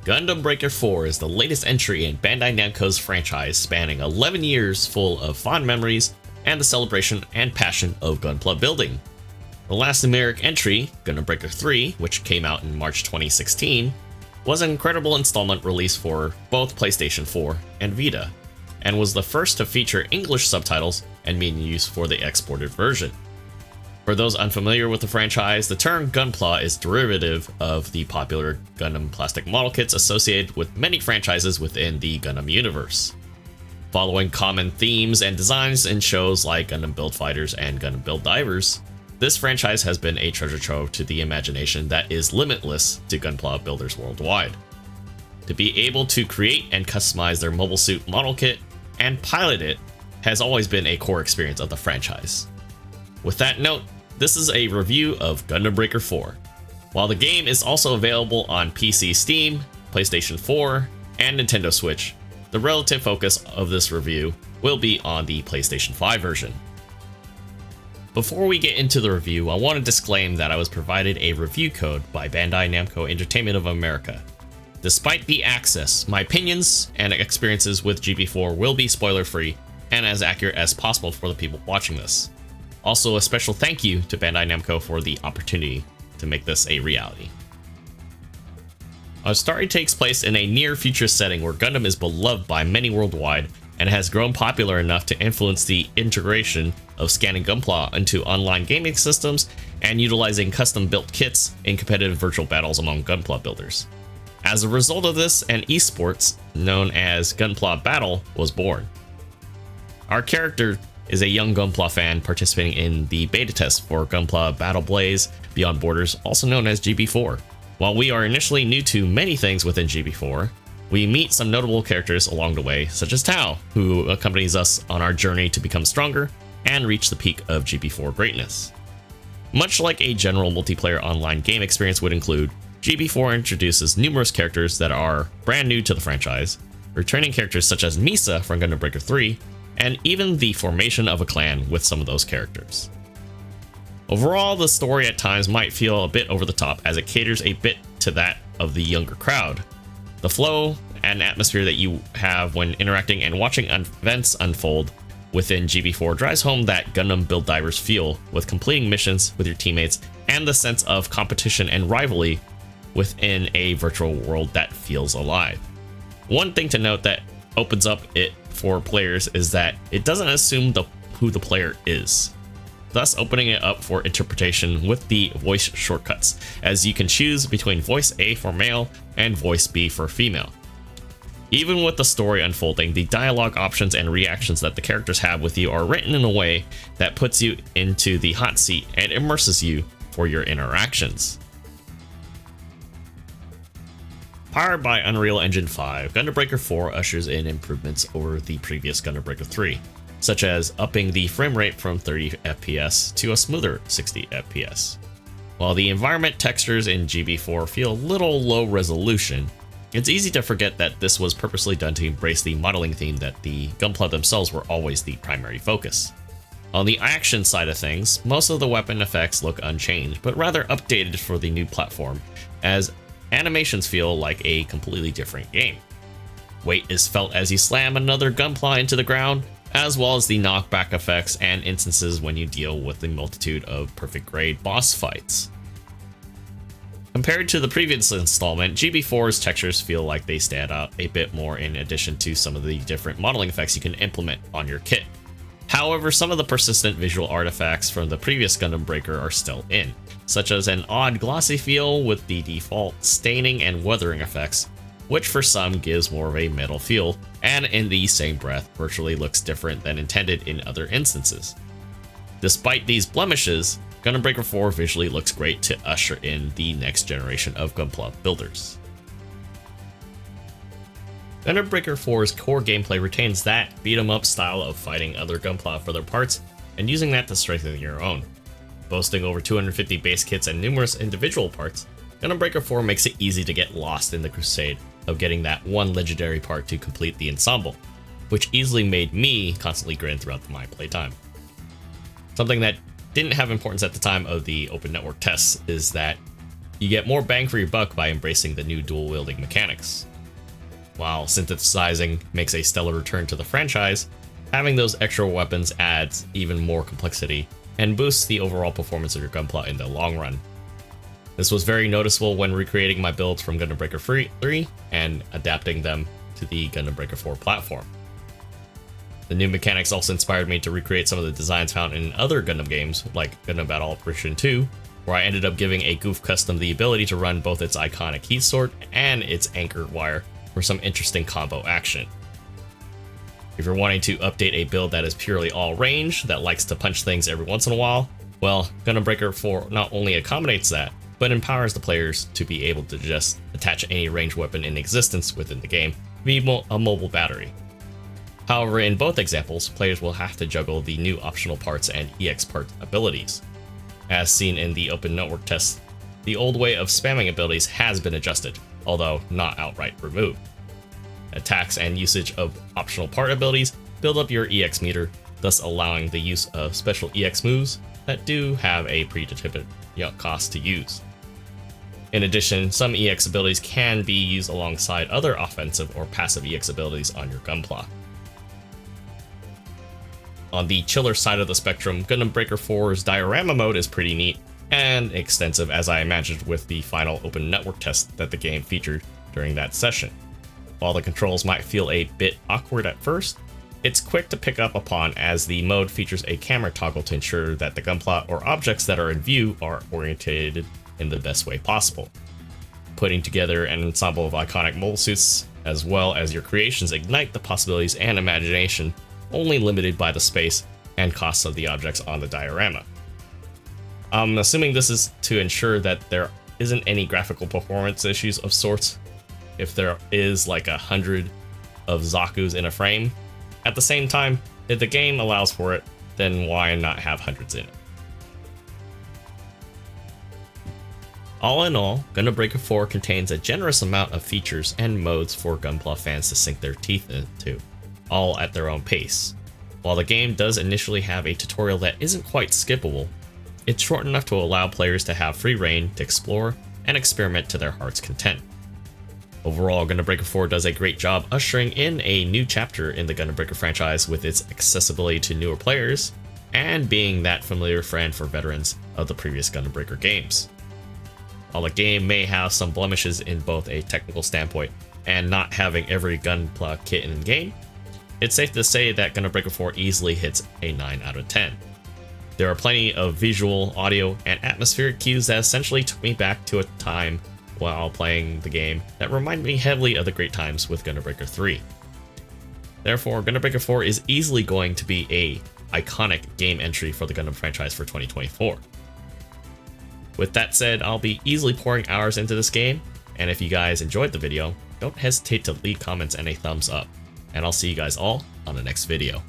Gundam Breaker 4 is the latest entry in Bandai Namco's franchise, spanning 11 years full of fond memories and the celebration and passion of Gunpla building. The last numeric entry, Gundam Breaker 3, which came out in March 2016, was an incredible installment release for both PlayStation 4 and Vita, and was the first to feature English subtitles and menus for the exported version. For those unfamiliar with the franchise, the term Gunpla is derivative of the popular Gundam plastic model kits associated with many franchises within the Gundam universe. Following common themes and designs in shows like Gundam Build Fighters and Gundam Build Divers, this franchise has been a treasure trove to the imagination that is limitless to Gunpla builders worldwide. To be able to create and customize their mobile suit model kit and pilot it has always been a core experience of the franchise. With that note, this is a review of Gundam Breaker 4. While the game is also available on PC Steam, PlayStation 4, and Nintendo Switch, the relative focus of this review will be on the PlayStation 5 version. Before we get into the review, I want to disclaim that I was provided a review code by Bandai Namco Entertainment of America. Despite the access, my opinions and experiences with GB4 will be spoiler-free and as accurate as possible for the people watching this. Also, a special thank you to Bandai Namco for the opportunity to make this a reality. Our story takes place in a near-future setting where Gundam is beloved by many worldwide and has grown popular enough to influence the integration of scanning Gunpla into online gaming systems and utilizing custom-built kits in competitive virtual battles among Gunpla builders. As a result of this, an esports known as Gunpla Battle was born. Our character is a young Gunpla fan participating in the beta test for Gunpla Battle Blaze Beyond Borders, also known as GB4. While we are initially new to many things within GB4, we meet some notable characters along the way, such as Tao, who accompanies us on our journey to become stronger and reach the peak of GB4 greatness. Much like a general multiplayer online game experience would include, GB4 introduces numerous characters that are brand new to the franchise, returning characters such as Misa from Gundam Breaker 3, and even the formation of a clan with some of those characters. Overall, the story at times might feel a bit over the top as it caters a bit to that of the younger crowd. The flow and atmosphere that you have when interacting and watching events unfold within GB4 drives home that Gundam Build Divers feel with completing missions with your teammates and the sense of competition and rivalry within a virtual world that feels alive. One thing to note that opens up it for players is that it doesn't assume who the player is, thus opening it up for interpretation with the voice shortcuts, as you can choose between voice A for male and voice B for female. Even with the story unfolding, the dialogue options and reactions that the characters have with you are written in a way that puts you into the hot seat and immerses you for your interactions. Powered by Unreal Engine 5, Gundam Breaker 4 ushers in improvements over the previous Gundam Breaker 3, such as upping the frame rate from 30 FPS to a smoother 60 FPS. While the environment textures in GB4 feel a little low resolution, it's easy to forget that this was purposely done to embrace the modeling theme that the Gunpla themselves were always the primary focus. On the action side of things, most of the weapon effects look unchanged, but rather updated for the new platform, as animations feel like a completely different game. Weight is felt as you slam another Gunpla into the ground, as well as the knockback effects and instances when you deal with the multitude of perfect grade boss fights. Compared to the previous installment, GB4's textures feel like they stand out a bit more in addition to some of the different modeling effects you can implement on your kit. However, some of the persistent visual artifacts from the previous Gundam Breaker are still in, such as an odd glossy feel with the default staining and weathering effects, which for some gives more of a metal feel, and in the same breath virtually looks different than intended in other instances. Despite these blemishes, Gundam Breaker 4 visually looks great to usher in the next generation of Gunpla builders. Gundam Breaker 4's core gameplay retains that beat-em-up style of fighting other Gunpla for their parts and using that to strengthen your own. Boasting over 250 base kits and numerous individual parts, Gundam Breaker 4 makes it easy to get lost in the crusade of getting that one legendary part to complete the ensemble, which easily made me constantly grin throughout my playtime. Something that didn't have importance at the time of the open network tests is that You get more bang for your buck by embracing the new dual-wielding mechanics. While synthesizing makes a stellar return to the franchise, having those extra weapons adds even more complexity and boosts the overall performance of your gunpla in the long run. This was very noticeable when recreating my builds from Gundam Breaker 3 and adapting them to the Gundam Breaker 4 platform. The new mechanics also inspired me to recreate some of the designs found in other Gundam games, like Gundam Battle Operation 2, where I ended up giving a Goof Custom the ability to run both its iconic heat sword and its anchor wire for some interesting combo action. If you're wanting to update a build that is purely all range, that likes to punch things every once in a while, well, Gundam Breaker 4 not only accommodates that, but empowers the players to be able to just attach any ranged weapon in existence within the game via a mobile battery. However, in both examples, players will have to juggle the new optional parts and EX part abilities. As seen in the open network test, the old way of spamming abilities has been adjusted, although not outright removed. Attacks and usage of optional part abilities build up your EX meter, thus allowing the use of special EX moves that do have a predetermined cost to use. In addition, some EX abilities can be used alongside other offensive or passive EX abilities on your gunpla. On the chiller side of the spectrum, Gundam Breaker 4's Diarama Mode is pretty neat and extensive, as I imagined with the final open network test that the game featured during that session. While the controls might feel a bit awkward at first, it's quick to pick up upon, as the mode features a camera toggle to ensure that the gunpla or objects that are in view are orientated in the best way possible. Putting together an ensemble of iconic mobile suits as well as your creations ignite the possibilities and imagination, only limited by the space and costs of the objects on the diorama. I'm assuming this is to ensure that there isn't any graphical performance issues of sorts. If there is like 100 of Zaku's in a frame, at the same time, if the game allows for it, then why not have hundreds in it? All in all, Gundam Breaker 4 contains a generous amount of features and modes for Gunpla fans to sink their teeth into, all at their own pace. While the game does initially have a tutorial that isn't quite skippable, it's short enough to allow players to have free reign to explore and experiment to their heart's content. Overall, Gundam Breaker 4 does a great job ushering in a new chapter in the Gundam Breaker franchise with its accessibility to newer players, and being that familiar friend for veterans of the previous Gundam Breaker games. While the game may have some blemishes in both a technical standpoint and not having every Gunpla kit in the game, it's safe to say that Gundam Breaker 4 easily hits a 9 out of 10. There are plenty of visual, audio, and atmospheric cues that essentially took me back to a time while playing the game that remind me heavily of the great times with Gundam Breaker 3. Therefore, Gundam Breaker 4 is easily going to be a iconic game entry for the Gundam franchise for 2024. With that said, I'll be easily pouring hours into this game, and if you guys enjoyed the video, don't hesitate to leave comments and a thumbs up, and I'll see you guys all on the next video.